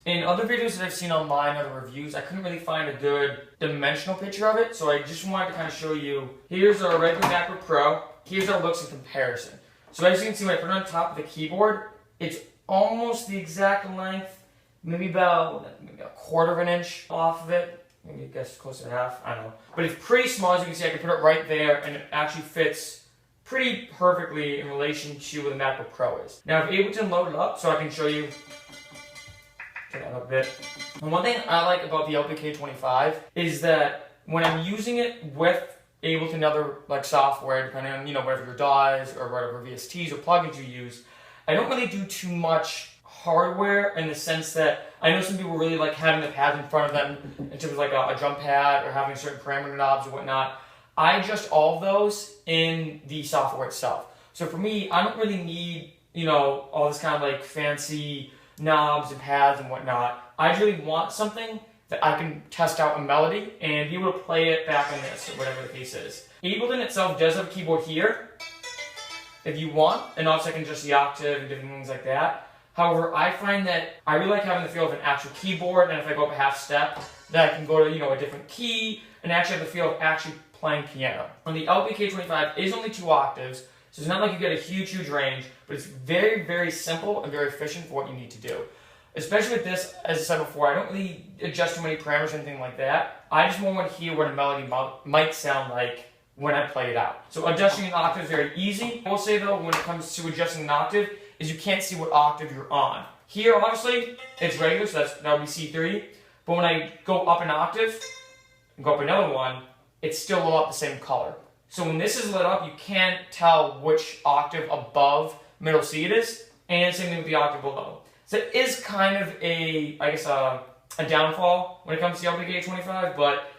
In other videos that I've seen online, other reviews, I couldn't really find a good dimensional picture of it, so I just wanted to kind of show you. Here's our regular MacBook Pro. Here's how it looks in comparison. So as you can see, when I put it on top of the keyboard, it's almost the exact length, maybe about a quarter of an inch off of it. Maybe I guess close to half, I don't know. But it's pretty small, as you can see. I can put it right there, and it actually fits pretty perfectly in relation to what the MacBook Pro is. Now, if Ableton load it up, so I can show you. Turn that up a bit. And one thing I like about the LPK25 is that when I'm using it with Ableton and other like software, depending on whatever your DAWs or whatever VSTs or plugins you use, I don't really do too much hardware in the sense that I know some people really like having the pads in front of them in terms of like a drum pad or having certain parameter knobs or whatnot. I adjust all of those in the software itself. So for me, I don't really need all this kind of like fancy knobs and pads and whatnot. I really want something that I can test out a melody and be able to play it back on this or whatever the case is. Ableton itself does have a keyboard here if you want, and also I can adjust the octave and different things like that. However, I find that I really like having the feel of an actual keyboard, and if I go up a half step, that I can go to a different key and actually have the feel of actually playing piano. On the LPK25 is only 2 octaves, so it's not like you get a huge range, but it's very, very simple and very efficient for what you need to do. Especially with this, as I said before, I don't really adjust too many parameters or anything like that. I just want to hear what a melody might sound like when I play it out. So adjusting an octave is very easy. I will say though, when it comes to adjusting an octave, is you can't see what octave you're on. Here, obviously, it's regular, so that would be C3. But when I go up an octave and go up another one, it's still lit up the same color. So when this is lit up, you can't tell which octave above middle C it is, and same thing with the octave below. So it is kind of a downfall when it comes to the LPK25, but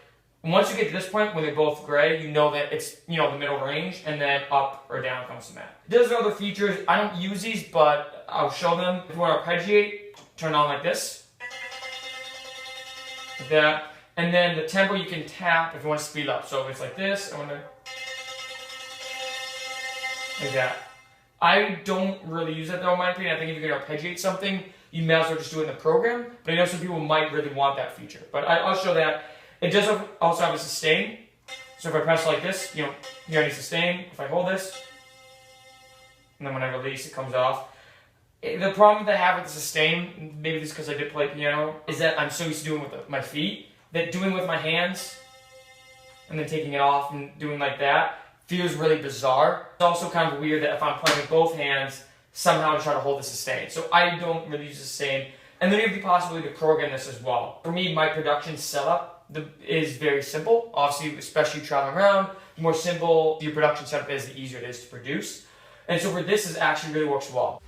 once you get to this point when they're both gray, you know that it's the middle range, and then up or down comes the Mac. It does have other features. I don't use these, but I'll show them. If you want to arpeggiate, turn it on like this. Like that. And then the tempo you can tap if you want to speed up. So if it's like this, I want to like that. I don't really use that though, in my opinion. I think if you're going to arpeggiate something, you may as well just do it in the program. But I know some people might really want that feature. But I'll show that. It does also have a sustain. So if I press like this, you hear any sustain. If I hold this, and then when I release, it comes off. The problem that I have with the sustain, maybe this is because I did play piano, is that I'm so used to doing with my feet, that doing with my hands, and then taking it off and doing like that, feels really bizarre. It's also kind of weird that if I'm playing with both hands, somehow to try to hold the sustain. So I don't really use the sustain. And then you have the possibility to program this as well. For me, my production setup is very simple. Obviously, especially traveling around, the more simple your production setup is, the easier it is to produce. And so for this, it actually really works well.